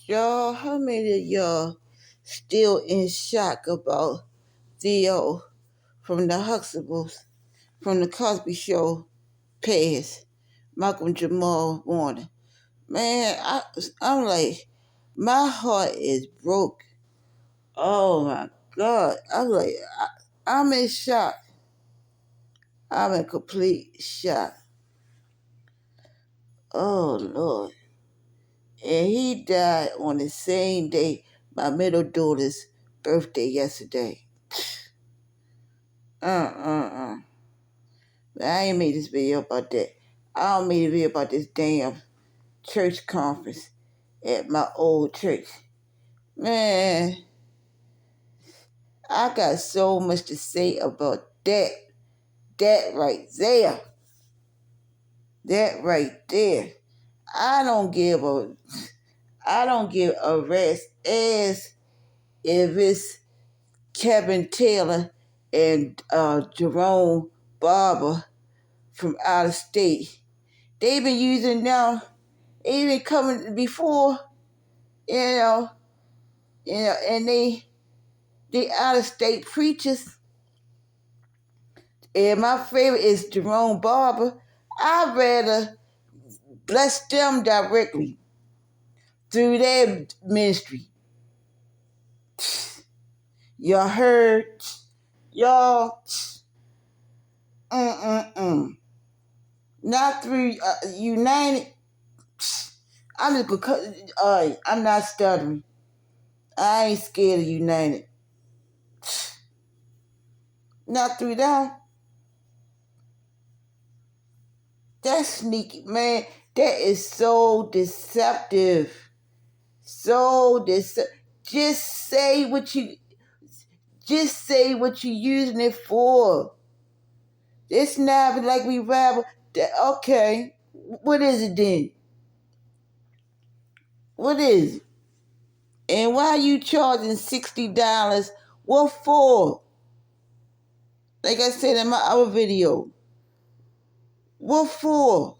Y'all, how many of y'all still in shock about Theo from the Huxtables, from the Cosby Show past, Malcolm Jamal Warner? Man, I'm like, my heart is broke. Oh my God. I'm like, I'm in shock. I'm in complete shock. Oh Lord. And he died on the same day my middle daughter's birthday yesterday. But I ain't made this video about that. I don't made a video about this damn church conference at my old church. Man, I got so much to say about that. That right there. That right there. I don't give a rat's ass if it's Kevin Taylor and Jerome Barber from out of state. They've been using now, they've been coming before, and they out of state preachers. And my favorite is Jerome Barber. I'd rather bless them directly through their ministry. Y'all heard? Y'all, not through United. I'm just gonna, I'm not stuttering. I ain't scared of United. Not through them. That's sneaky, man. That is so deceptive. So deceptive. Just say what you're using it for. It's not like we rabble. Okay, what is it then? What is it? And why are you charging $60? What for? Like I said in my other video. What for?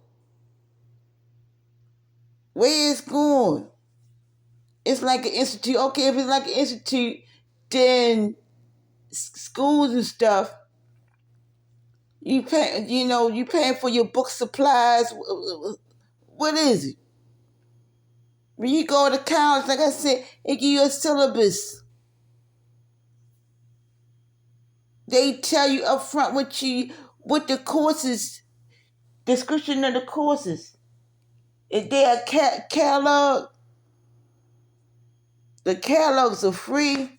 Where it's going? It's like an institute. Okay, if it's like an institute, then schools and stuff, you paying for your book supplies. What is it? When you go to college, like I said, they give you a syllabus. They tell you up front what the courses, description of the courses. If they are catalog, the catalogs are free.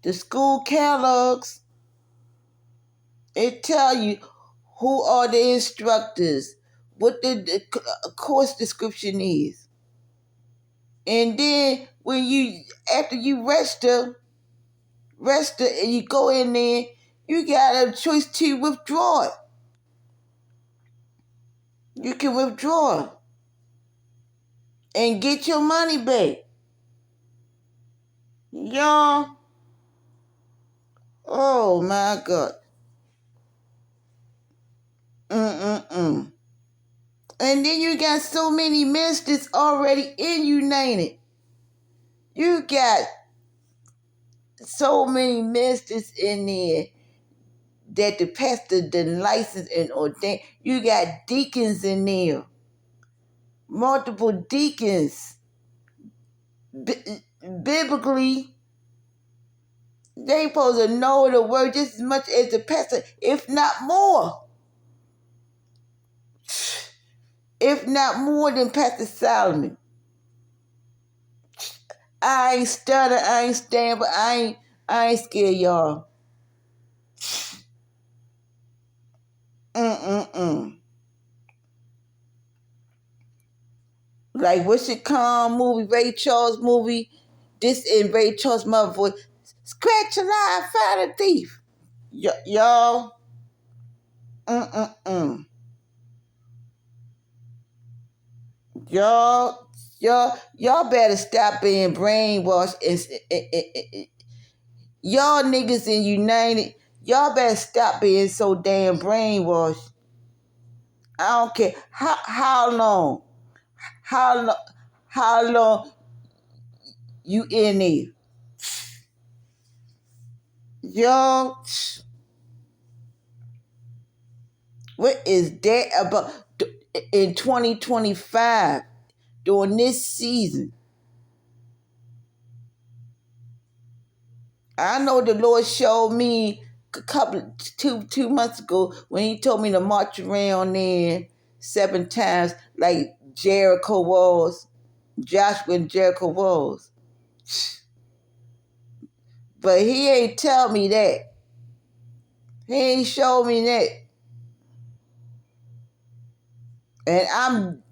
The school catalogs, it tell you who are the instructors, what the course description is. And then after you register and you go in there, you got a choice to withdraw it. You can withdraw and get your money back. Y'all, oh my God. And then you got so many ministers already in United. You got so many ministers in there that the pastor done licensed and ordained. You got deacons in there. Multiple deacons. Biblically, they supposed to know the word just as much as the pastor, if not more. If not more than Pastor Solomon. I ain't stutter, I ain't stand, but I ain't scared, y'all. Like what's it called movie, Ray Charles movie? This in Ray Charles' mother voice. Scratch a lie, find a thief. Y'all. Y'all better stop being brainwashed. Y'all niggas in United, y'all better stop being so damn brainwashed. I don't care how long. how long you in there. Y'all, what is that about in 2025 during this season? I know the Lord showed me a couple 2 months ago when He told me to march around there 7 times like Jericho walls, Joshua and Jericho walls. But He ain't tell me that. He ain't showed me that. And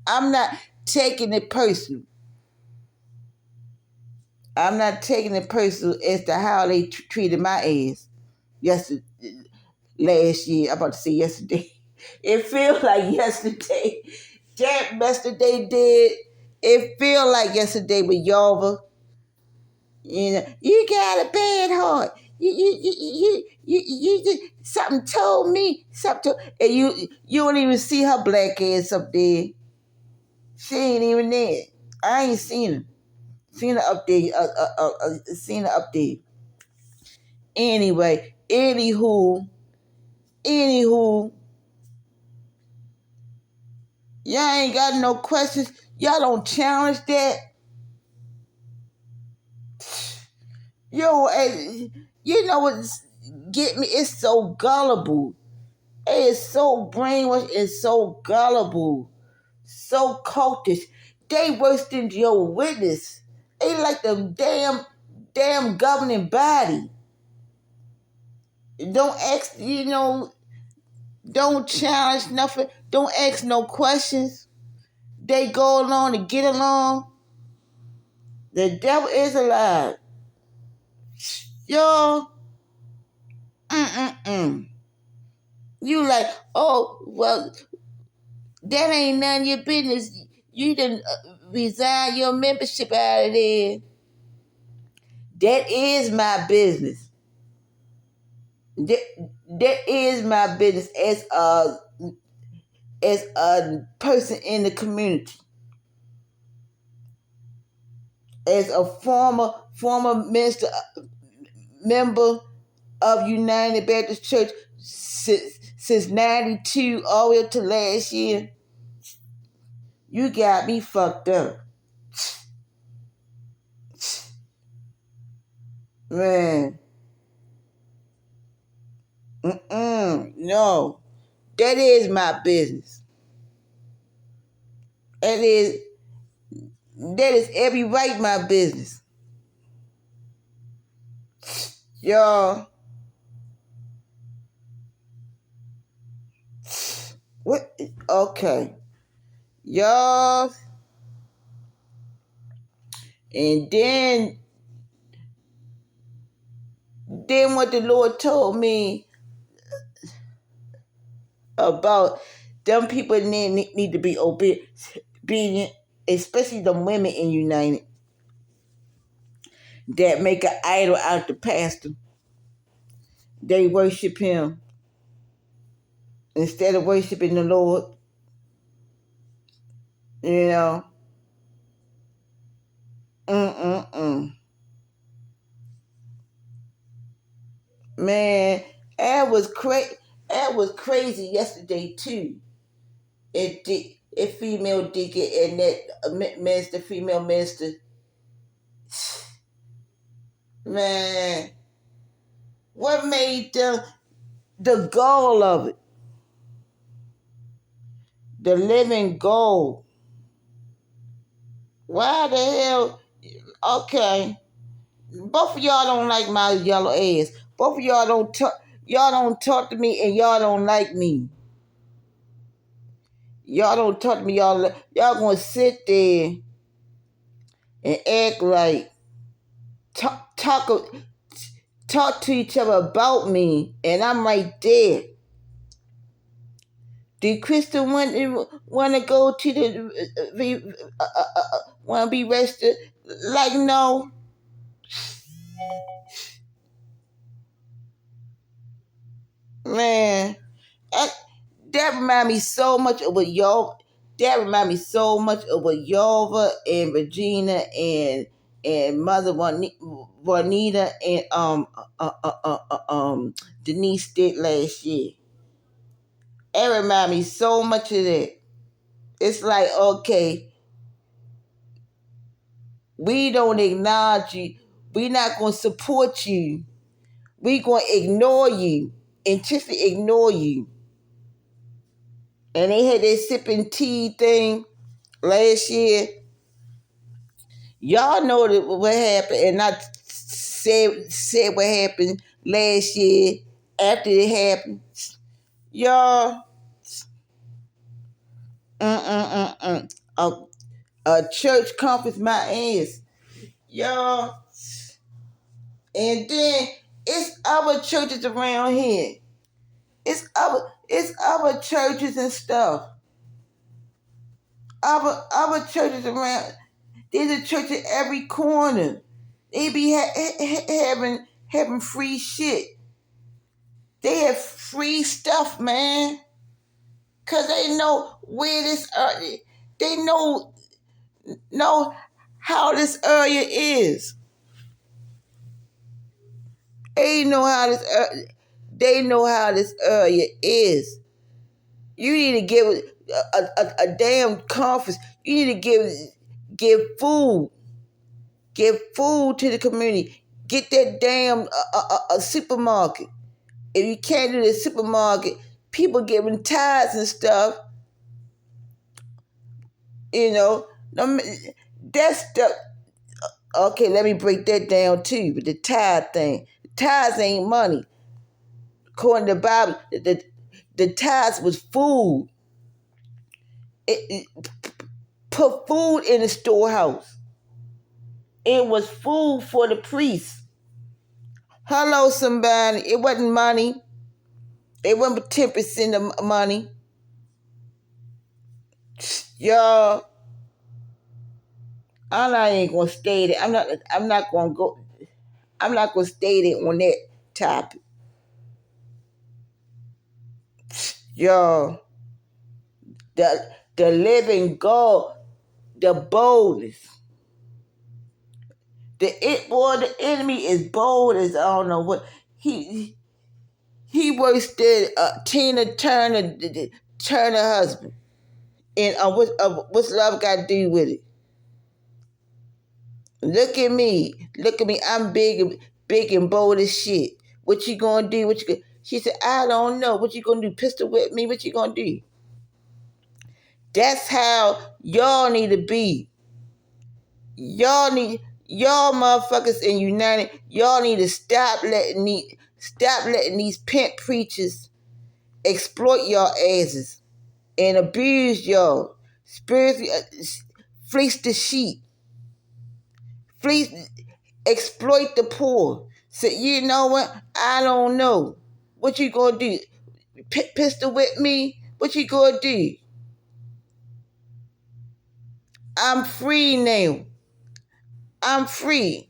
I'm not taking it personal. I'm not taking it personal as to how they treated my ass yesterday, last year. I'm about to say yesterday. It feels like yesterday. That mess that they did, it feel like yesterday with Yova. You know, you got a bad heart. Something told me something, and you don't even see her black ass up there. She ain't even there. I ain't seen her. Seen her up there. Seen her up there. Anyway, anywho, y'all ain't got no questions. Y'all don't challenge that. Yo, you know what's get me? It's so gullible. It is so brainwashed. It's so gullible. So cultish. They worse than your witness. They like the damn governing body. Don't ask, don't challenge nothing. Don't ask no questions. They go along to get along. The devil is alive. Y'all, you like, oh, well, that ain't none of your business. You done resign your membership out of there. That is my business. That is my business as a person in the community, as a former minister, member of United Baptist Church since 92 all the way up to last year. You got me fucked up. Man. No. That is my business. That is every right my business. Y'all. What? Okay. Y'all. And then what the Lord told me about them people need to be obedient, especially the women in United that make an idol out the pastor. They worship him instead of worshiping the Lord. You know. Man, that was crazy. That was crazy yesterday too. It female deacon and that minister, female minister. Man, what made the goal of it? The living goal. Why the hell? Okay, both of y'all don't like my yellow ass. Both of y'all don't talk. Y'all don't talk to me, and y'all don't like me. Y'all don't talk to me. Y'all gonna sit there and act like talk to each other about me, and I'm right there. Did Krista want to go to the want to be rested? Like, no. Man, that remind me so much of what y'all. That remind me so much of what Yova and Regina and Mother Juanita and Denise did last year. It remind me so much of that. It's like, okay, we don't acknowledge you. We not gonna support you. We gonna ignore you, intentionally ignore you. And they had that sipping tea thing last year. Y'all know what happened, and I said what happened last year after it happened. Y'all, a, a church conference my ass. Y'all, and then it's other churches around here. It's other churches and stuff. Other churches around. There's a church at every corner. They be having free shit. They have free stuff, man. Cause they know where this they know how this area is. They know how this area is. You need to give a damn conference. You need to give food. Give food to the community. Get that damn a supermarket. If you can't do the supermarket, people giving tithes and stuff. You know, that stuff. Okay, let me break that down too. But the tithe thing, tithes ain't money. According to the Bible, the tithes was food. It put food in the storehouse. It was food for the priests. Hello, somebody. It wasn't money. It wasn't 10% of money. Y'all, I ain't gonna stay there. I'm not gonna go. I'm not gonna stay there on that topic. Y'all, the living God, the boldest. The enemy is bold as I don't know what he works there. Tina Turner husband, and what's love got to do with it? Look at me, I'm big and bold as shit. What you gonna do? She said, I don't know. What you gonna do? Pistol whip me? What you gonna do? That's how y'all need to be. Y'all motherfuckers in United. Y'all need to stop letting these pimp preachers exploit y'all asses and abuse y'all. Spiritually, fleece the sheep. Exploit the poor. So you know what? I don't know. What you gonna do? Pistol whip me? What you gonna do? I'm free now. I'm free.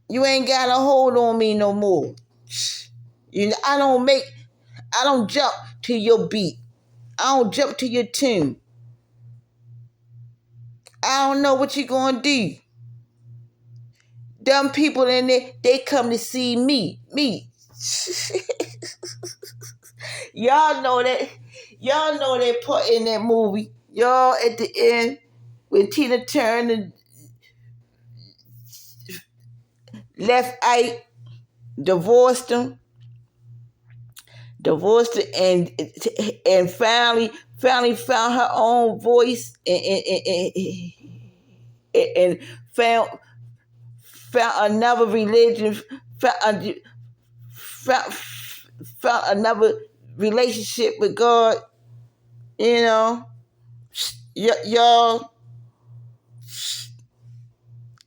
You ain't got a hold on me no more. You know, I don't jump to your beat. I don't jump to your tune. I don't know what you gonna do. Them people in there, they come to see me. Y'all know that part in that movie. Y'all at the end when Tina Turner left Ike, divorced him, and finally found her own voice and found another religion, found another relationship with God. You know, y'all.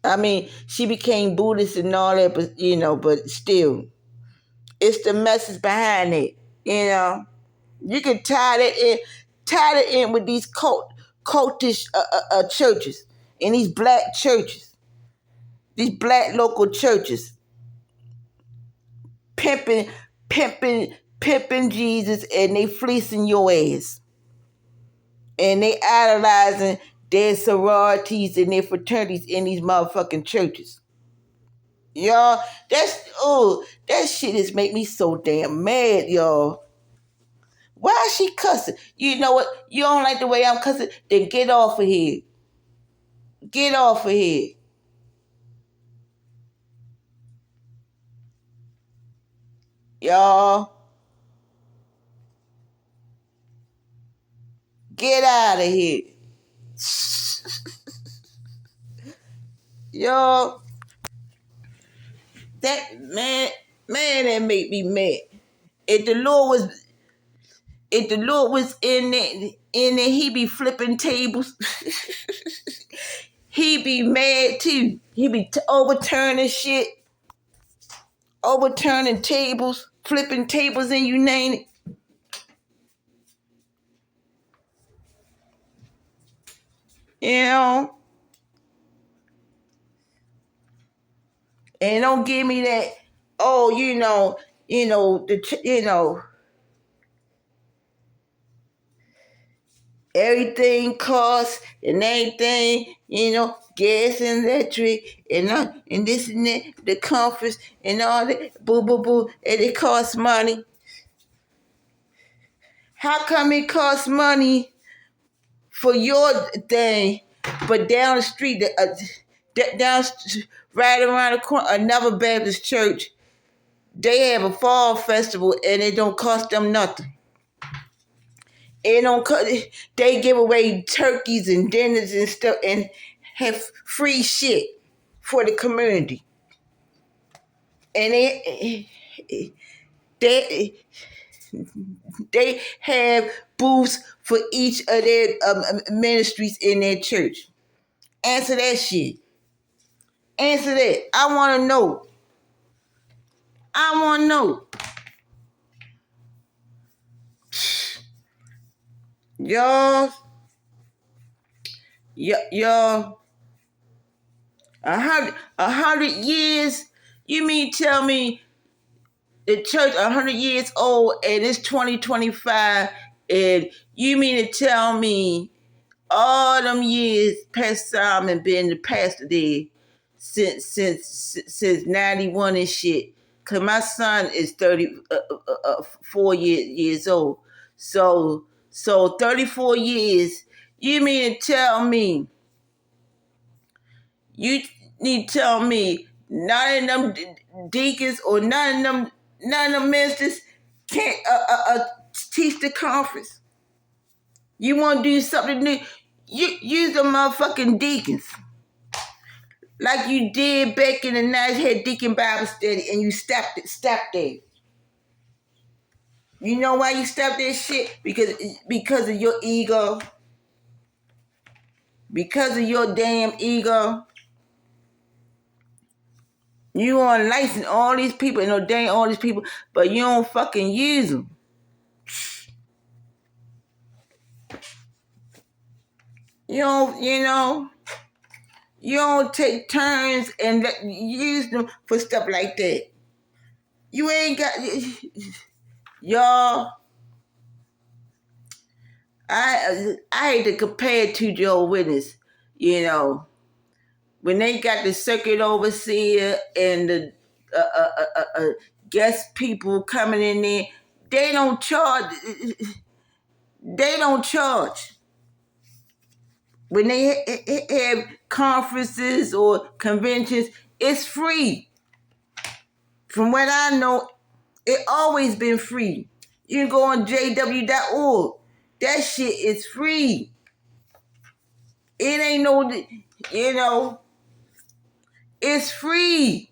I mean, she became Buddhist and all that, but still, it's the message behind it. You know, you can tie that in with these cultish churches and these black churches, these black local churches, pimping Jesus, and they fleecing your ass. And they idolizing their sororities and their fraternities in these motherfucking churches. Y'all, that shit is make me so damn mad, y'all. Why is she cussing? You know what? You don't like the way I'm cussing? Then get off of here. Get off of here. Y'all. Get out of here. Y'all. That that made me mad. If the Lord was in there, he be flipping tables. He be mad too. He be overturning shit, overturning tables, flipping tables, and you name it. You know, and don't give me that. Oh, everything costs and everything, gas and electric and this and that, the conference and all that, boo, boo, boo, and it costs money. How come it costs money for your thing, but down the street, right around the corner, another Baptist church, they have a fall festival and it don't cost them nothing. It don't. They give away turkeys and dinners and stuff and have free shit for the community. And they they have booths for each of their ministries in their church. Answer that shit. Answer that. I want to know. I want to know. Y'all, y'all, 100 years? You mean tell me the church 100 years old and it's 2025, and you mean to tell me all them years Pastor Simon been the pastor there since 91 and shit? Cause my son is 4 years old. So 34 years. You mean to tell me you need to tell me none of them deacons or none of them ministers can't teach the conference? You want to do something new? You use the motherfucking deacons like you did back in the night. Had deacon Bible study and you stopped there. You know why you stopped that shit? Because of your ego. Because of your damn ego. You want to license all these people and ordain all these people, but you don't fucking use them. You don't take turns and use them for stuff like that. You ain't got, y'all. I hate to compare it to Jehovah's Witness. When they got the circuit overseer and the guest people coming in there, they don't charge. They don't charge. When they have conferences or conventions, it's free. From what I know, it always been free. You can go on jw.org. That shit is free. It ain't it's free.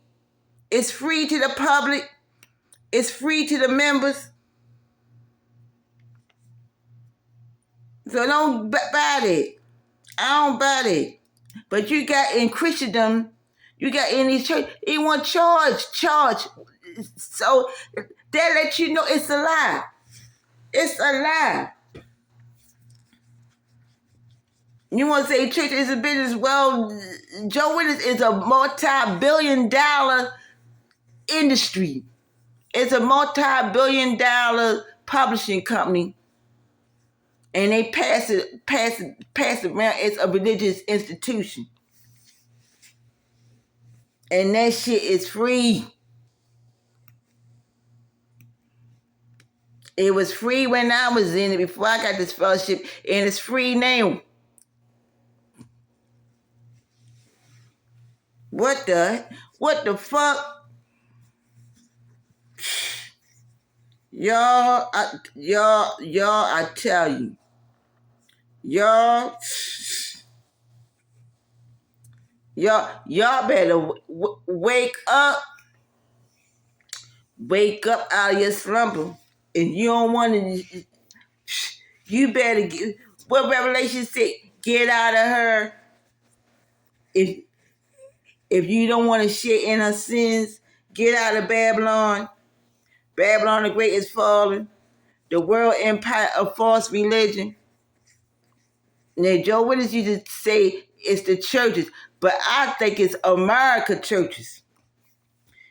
It's free to the public. It's free to the members. So don't buy it. I don't buy it. But you got in Christendom, you got in these church, you want charge. So they let you know it's a lie. It's a lie. You want to say church is a business? Well, Jehovah's Witness is a multi-billion-dollar industry. It's a multi-billion-dollar publishing company. and they pass it around as a religious institution. And that shit is free. It was free when I was in it before I got this fellowship, and it's free now. What the fuck? Y'all, I tell you. Y'all better wake up out of your slumber. If you don't want to, you better get, what Revelation said, get out of her. If you don't want to share in her sins, get out of Babylon. Babylon the Great is fallen. The world empire of false religion. Now, Joe, what did you just say? It's the churches, but I think it's America churches.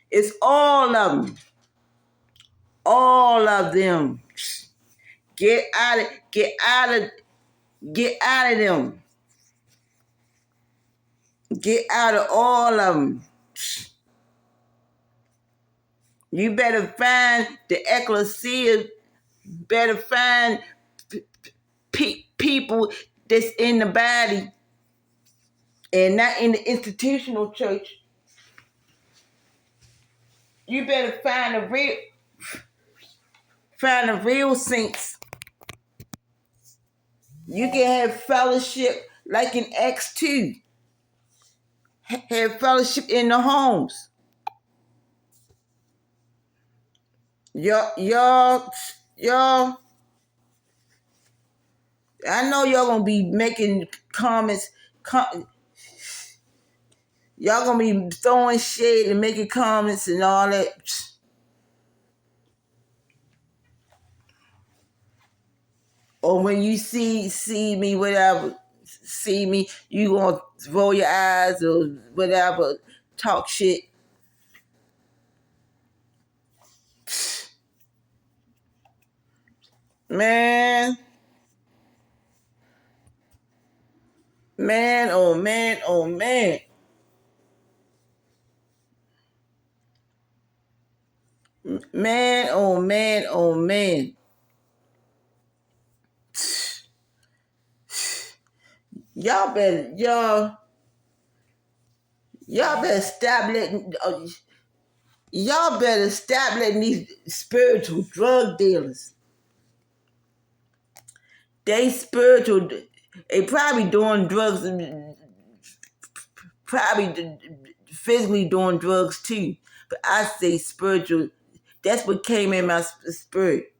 It's all of them. All of them. Get out of them. Get out of all of them. You better find the ecclesia, better find people that's in the body and not in the institutional church. You better find the real saints. You can have fellowship like in Acts 2. Have fellowship in the homes. Y'all, I know y'all gonna be making comments. Y'all gonna be throwing shade and making comments and all that. Or when you see me, whatever, see me, you gonna roll your eyes or whatever, talk shit. Man, oh man, oh man. Man, oh man, oh man. Y'all better stop letting these spiritual drug dealers. They probably doing drugs, probably physically doing drugs too. But I say spiritual. That's what came in my spirit.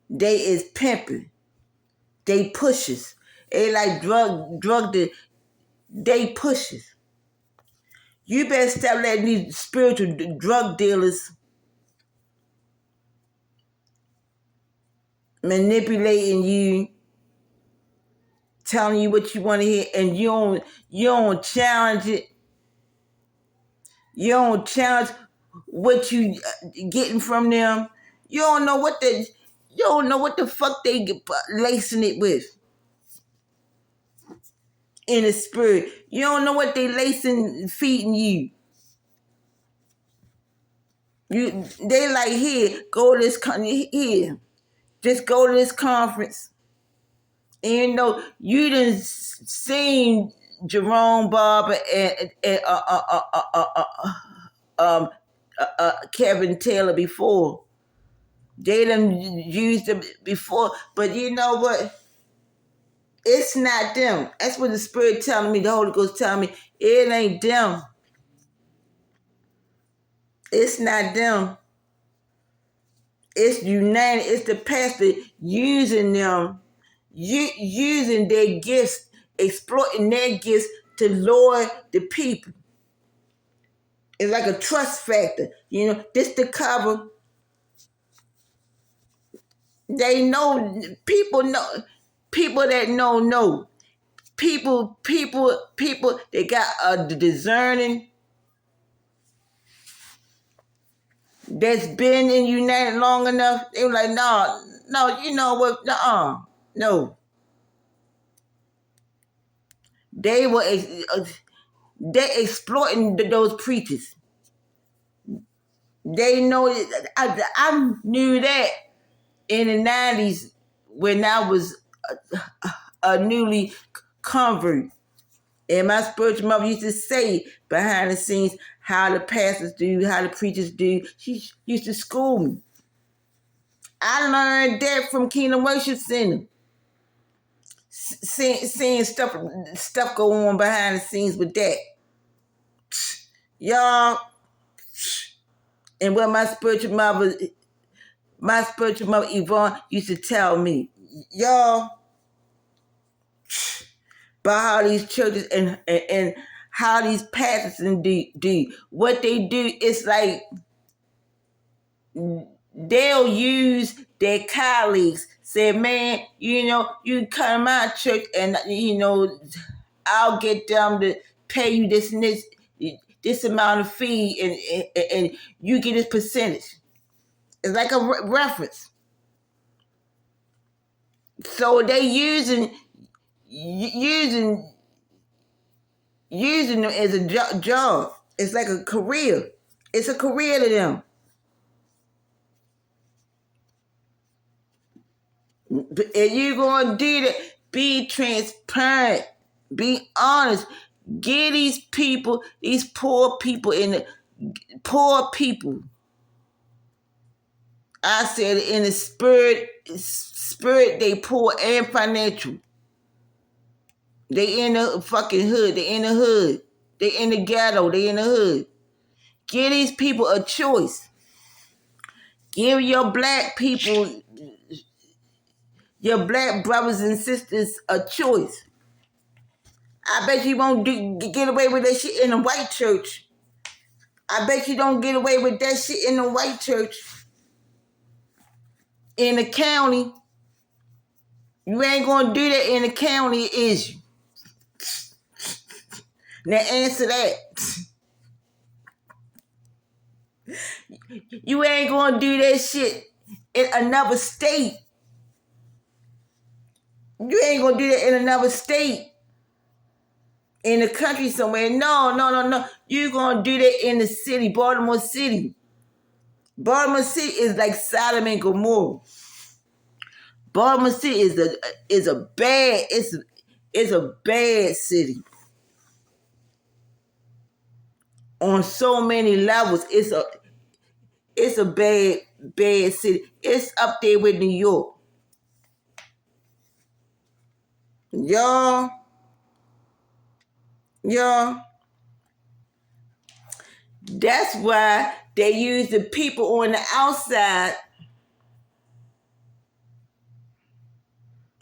They is pimping. They pushes. They like drug. They pushes. You better stop letting these spiritual drug dealers manipulating you, telling you what you want to hear, and you don't challenge it. You don't challenge what you getting from them. You don't know what the fuck they lacing it with in the spirit. You don't know what they feeding you. They like, here, go to this here. Just go to this conference. And you know, you done seen Jerome Barber and Kevin Taylor before. They done used them before. But you know what? It's not them. That's what the Spirit telling me, the Holy Ghost telling me. It ain't them. It's not them. It's united. It's the pastor using them, using their gifts, exploiting their gifts to lure the people. It's like a trust factor. You know, this to cover. They know, people that know. People they got a discerning that's been in United long enough. They were like, no, you know what? Nuh-uh. No, they were they exploiting those preachers. They know I knew that in the 90s when I was a newly convert. And my spiritual mother used to say behind the scenes how the pastors do, how the preachers do. She used to school me. I learned that from Kingdom Worship Center. Seeing stuff go on behind the scenes with that. Y'all, and what my spiritual mother Yvonne used to tell me, y'all, about how these churches and how these pastors do. What they do is like they'll use their colleagues. Say, man, you come to my church and I'll get them to pay you this amount of fee and you get this percentage. It's like a reference. So they using them as a job. It's like a career. It's a career to them. If you're going to do that, be transparent. Be honest. Give these people, these poor people poor people. I said in the spirit they poor and financial. They in the fucking hood. They in the hood. They in the ghetto. They in the hood. Give these people a choice. Give your black people, your black brothers and sisters, a choice. I bet you won't get away with that shit in a white church. I bet you don't get away with that shit in a white church. In the county, you ain't gonna do that in the county, is you? Now answer that. You ain't gonna do that shit in another state. You ain't gonna do that in another state. In the country somewhere. No. You gonna do that in the city, Baltimore City. Baltimore City is like Sodom and Gomorrah. Baltimore City is a bad city. On so many levels, it's a bad city. It's up there with New York. Y'all, that's why they use the people on the outside.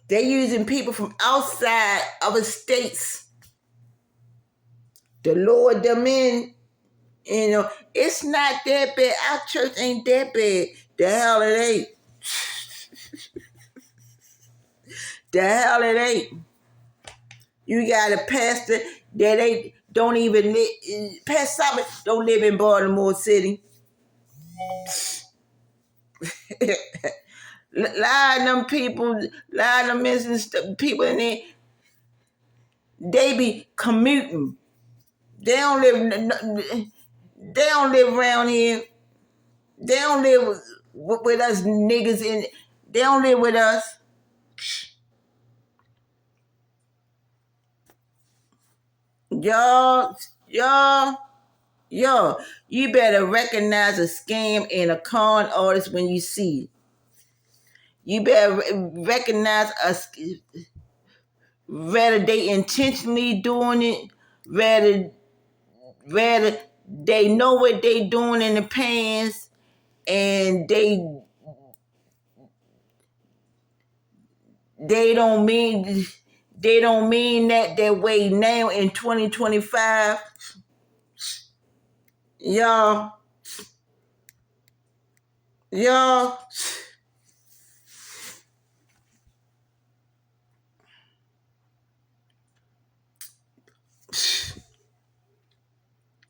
They're using people from outside other states to lure them in. It's not that bad. Our church ain't that bad. The hell it ain't. The hell it ain't. You got a pastor that don't even live. Pastor Simon don't live in Baltimore City. A lot of them people, a lot of them missing people in there, they be commuting. They don't live around here. They don't live with us niggas in. They don't live with us. Y'all, you better recognize a scam and a con artist when you see it. You better recognize whether they intentionally doing it, whether they know what they doing in the past, and they don't mean that way now in 2025. Y'all, y'all,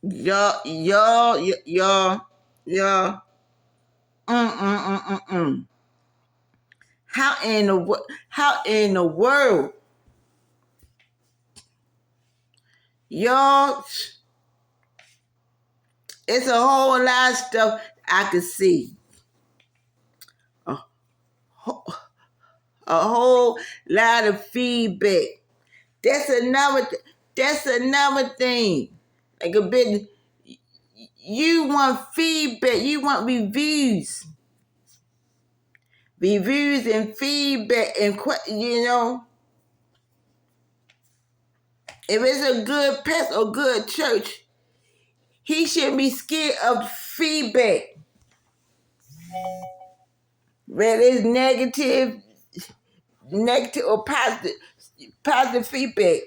y'all, y'all. How in the world, y'all? It's a whole lot of stuff I could see. A, a whole lot of feedback. That's another. That's another thing. Like a bit. You want feedback. You want reviews. Reviews and feedback and if it's a good pastor or good church, he shouldn't be scared of feedback. Whether it's negative or positive feedback.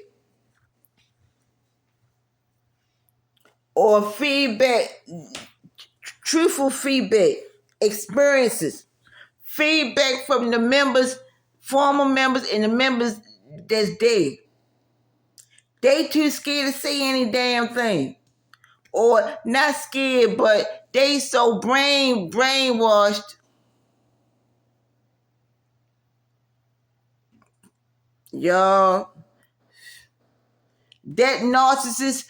Or feedback, truthful feedback, experiences, feedback from the members, former members, and the members that's dead. They too scared to say any damn thing. Or not scared, but they so brainwashed. Y'all, that narcissist,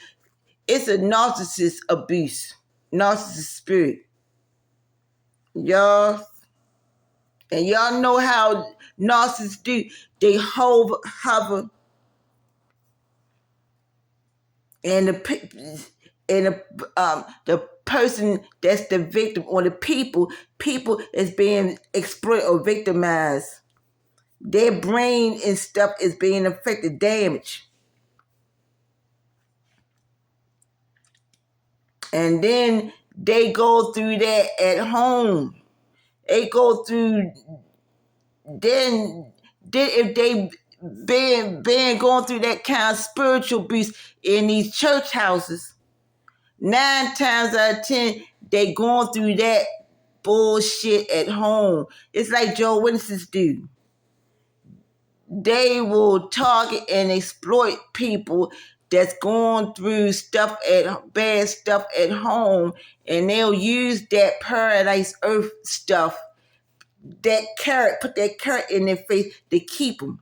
it's a narcissist abuse. Narcissist spirit. Y'all, and y'all know how narcissists do. They hover, and the person that's the victim, or the people is being exploited or victimized. Their brain and stuff is being affected, damaged. And then they go through that at home. They go through, then if they been going through that kind of spiritual abuse in these church houses, 9 times out of 10, they going through that bullshit at home. It's like Joe Witnesses do. They will target and exploit people that's going through bad stuff at home, and they'll use that paradise earth stuff, put that carrot in their face to keep them.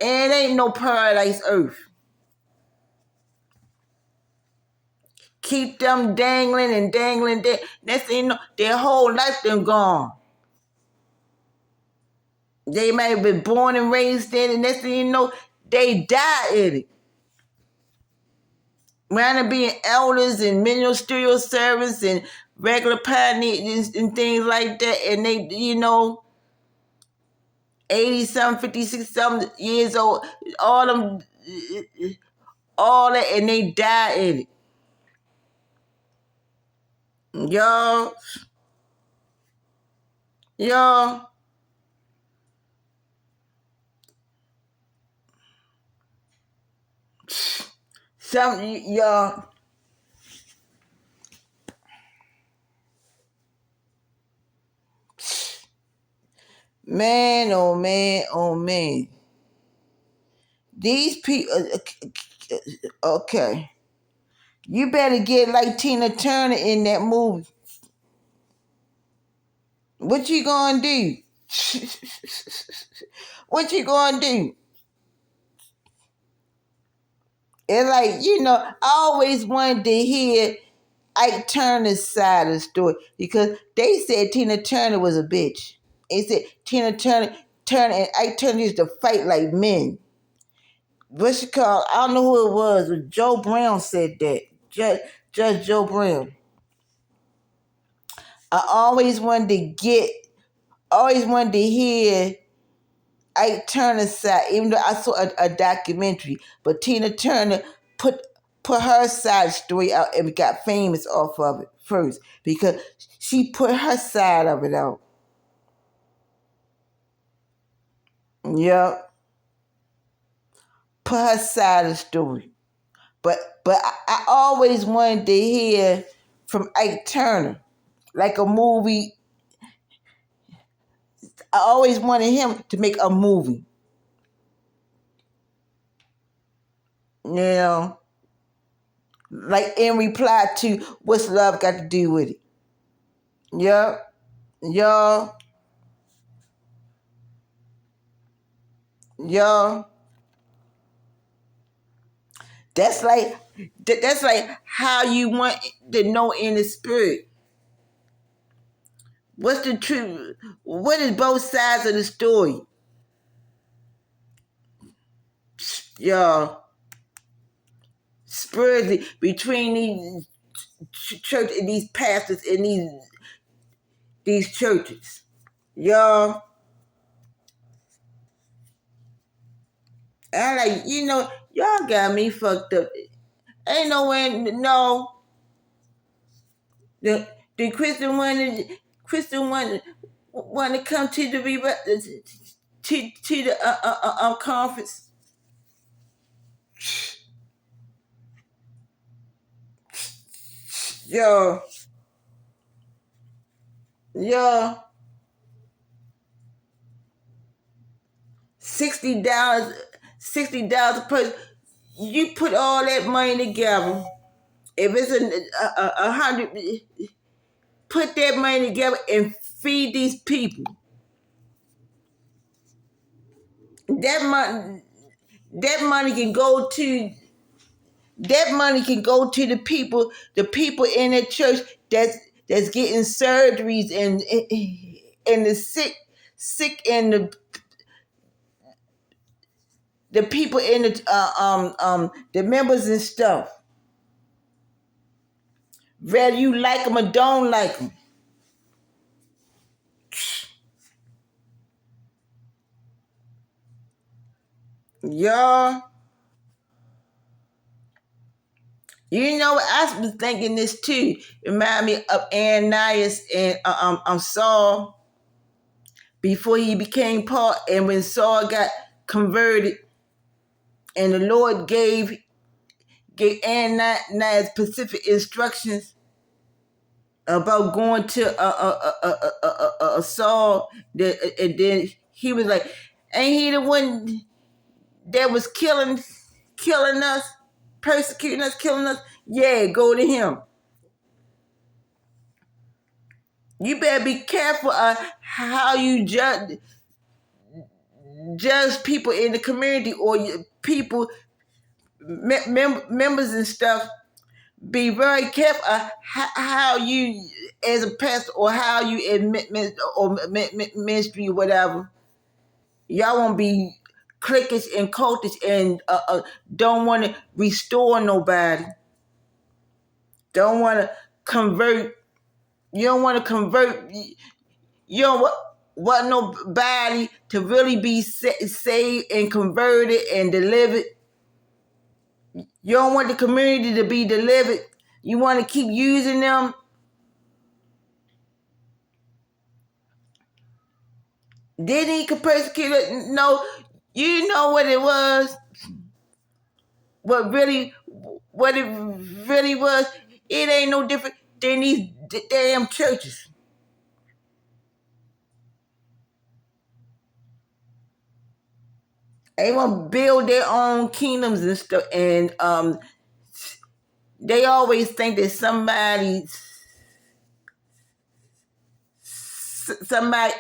And it ain't no paradise earth. Keep them dangling and dangling. Next thing you know, their whole life them gone. They might have been born and raised in it. Next thing you know, they die in it. Rather being elders and ministerial servants and regular pioneers and things like that, and they, 80-something, 56-something years old, all that, and they die in it. Y'all, y'all, man, oh man, oh man. These people, okay. You better get like Tina Turner in that movie. What you gonna do? What you gonna do? It's like, I always wanted to hear Ike Turner's side of the story, because they said Tina Turner was a bitch. They said Tina Turner and Ike Turner used to fight like men. What's it called? I don't know who it was, but Joe Brown said that. Judge Joe Brown. I always wanted to hear Ike Turner's side, even though I saw a documentary. But Tina Turner put her side story out and got famous off of it first, because she put her side of it out. Yep. Put her side of the story. But I always wanted to hear from Ike Turner, like a movie. I always wanted him to make a movie. Like in reply to What's Love Got to Do with It? Yep. Y'all. Y'all, that's like how you want to know in the spirit. What's the truth? What is both sides of the story? Y'all, spiritually between these church and these pastors and these churches. Y'all, I like, y'all got me fucked up. Ain't no way, no. The Christian want to come to the to the conference. Yo, yo, $60, $60 a person. You put all that money together. If it's a hundred, put that money together and feed these people. That money can go to the people in the church that's getting surgeries and the sick and the people in the members and stuff. Whether you like them or don't like them. Y'all, I was thinking this too. Remind me of Ananias and Saul before he became Paul, and when Saul got converted, and the Lord gave Ananias specific instructions about going to Saul, and then he was like, "Ain't he the one that was killing us, persecuting us, killing us? Yeah, go to him." You better be careful how you judge people in the community or people, members and stuff. Be very careful how you, as a pastor, or how you admit or ministry or whatever. Y'all won't be cliquish and cultish and don't want to restore nobody. Don't want to convert. You don't want to convert. You don't want nobody to really be saved and converted and delivered. You don't want the community to be delivered. You want to keep using them. Did he persecute it? No. You know what it was? What it really was? It ain't no different than these damn churches. They want to build their own kingdoms and stuff, and they always think that somebody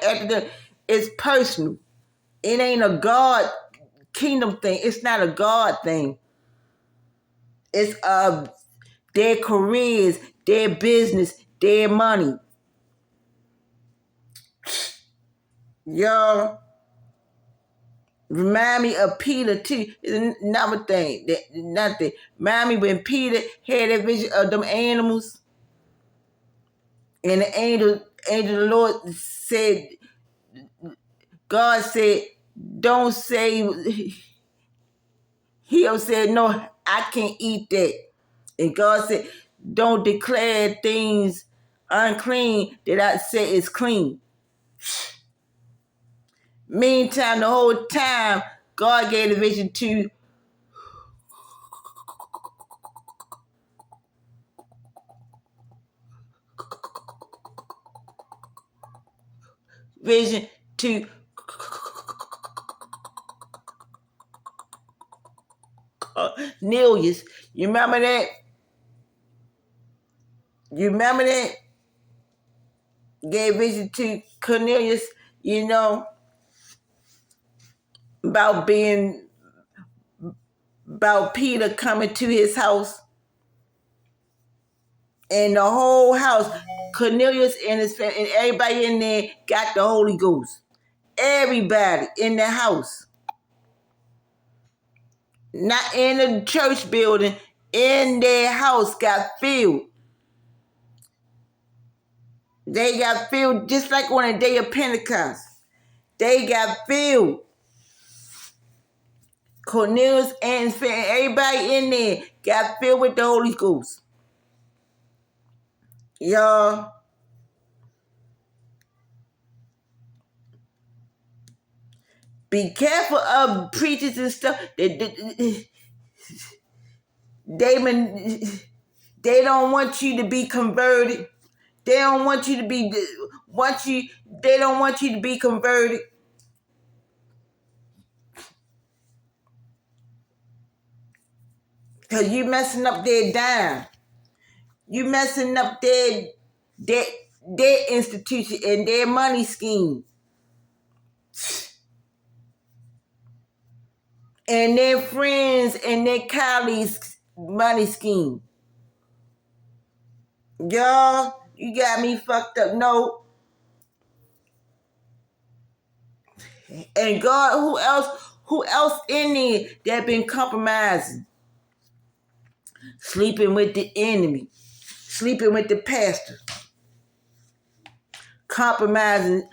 after them is personal. It ain't a God kingdom thing. It's not a God thing. It's their careers, their business, their money. Y'all, remind me of Peter too. It's another thing. Nothing. Remind me when Peter had that vision of them animals, and the angel of the Lord said, God said, don't say. He said, no, I can't eat that. And God said, don't declare things unclean that I say is clean. Meantime, the whole time, God gave the vision to Cornelius. You remember that? Gave vision to Cornelius, about being about Peter coming to his house, and the whole house, Cornelius and his family, and everybody in there got the Holy Ghost. Everybody in the house, not in the church building, in their house got filled. They got filled just like on the day of Pentecost. They got filled. Cornelius and his family, everybody in there got filled with the Holy Ghost. Y'all, be careful of preachers and stuff. They don't want you to be converted. They don't want you to be they don't want you to be converted. Cause you messing up their dime. You messing up their institution and their money scheme. And their friends and their colleagues' money scheme. Y'all, you got me fucked up. No. And God, who else in there that been compromising? Sleeping with the enemy. Sleeping with the pastor. Compromising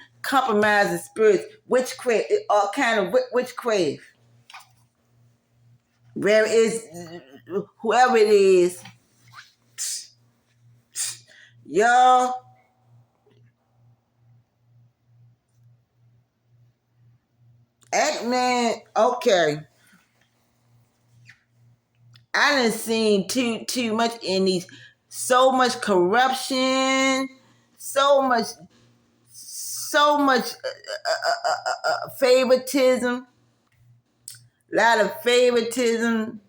spirits. Witchcraft. All kind of witchcraft. Where is whoever it is. Y'all. Man, okay. I done seen too much in these, so much corruption, so much favoritism, lot of favoritism,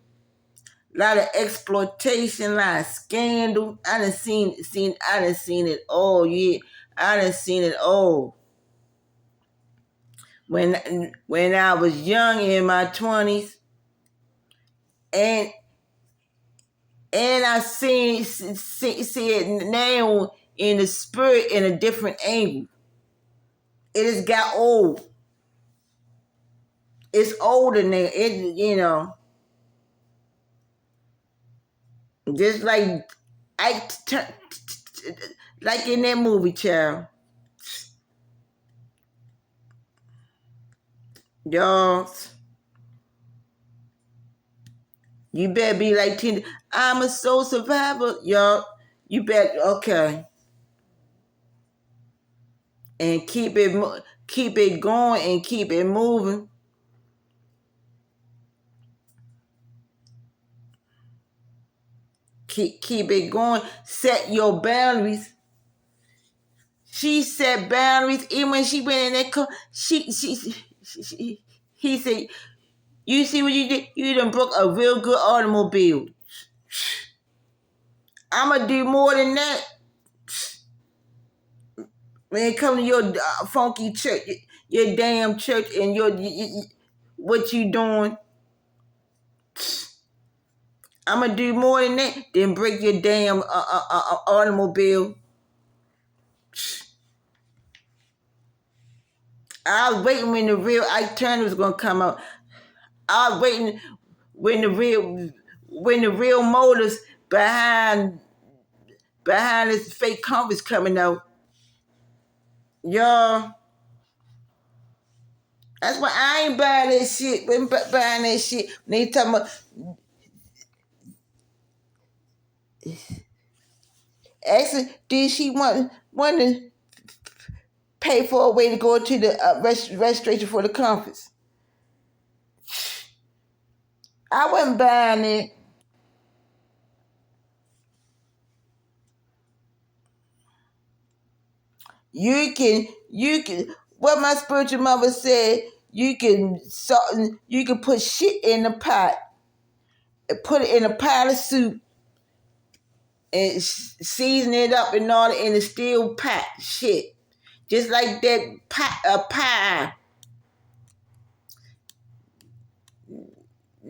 lot of exploitation, lot of scandal. I done seen it all. Yeah, I done seen it all. When I was young in my 20s, and I see it now in the spirit in a different angle. It has got old. It's older now. It just like like in that movie, child. Y'all, you better be like Tina. I'm a soul survivor, y'all. You better okay, and keep it going and keep it moving. Keep it going. Set your boundaries. She set boundaries. Even when she went in that car, he said, "You see what you did? You done broke a real good automobile. I'ma do more than that." When it comes to your funky church, your damn church, and your what you doing, I'ma do more than that than break your damn automobile. I was waiting when the real Ike Turner was gonna come out. I was waiting when the real motives behind this fake conference coming out. Y'all, that's why I ain't buying that shit. Been buying that shit. When they talking about asking, did she want to pay for a way to go to the registration for the conference? I wasn't buying it. You can. What my spiritual mother said. You can put shit in the pot and put it in a pile of soup and season it up and all in a steel pot. Shit, just like that pie.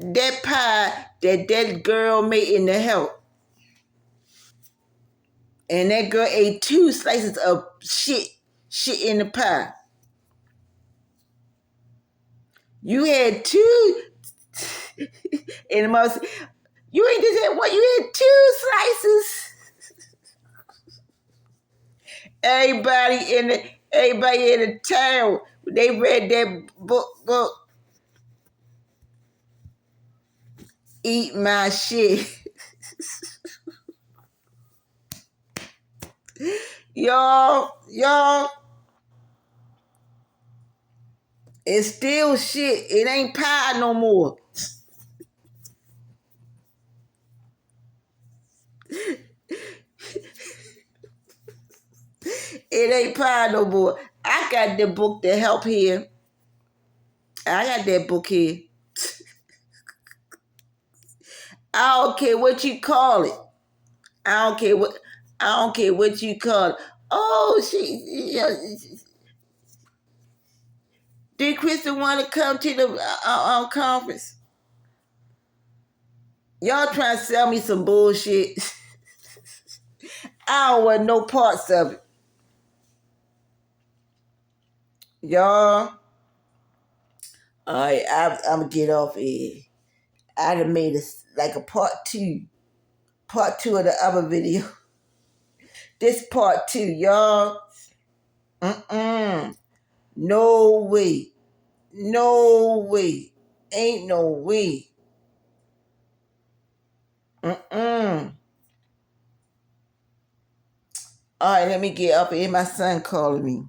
that pie that girl made in the house. And that girl ate 2 slices of shit in the pie. You had two in the most. You ain't just had what? You had 2 slices. Everybody in the town, they read that book. Eat my shit. y'all, it's still shit. It ain't pie no more. It ain't pie no more. I got the book to help here. I got that book here. I don't care what you call it. I don't care what you call it. Oh, did Kristen want to come to the conference? Y'all trying to sell me some bullshit. I don't want no parts of it. Y'all, all right, I'm going to get off here. I done made like a part two of the other video. This part two, y'all. No way. No way. Ain't no way. All right, let me get up here. My son calling me.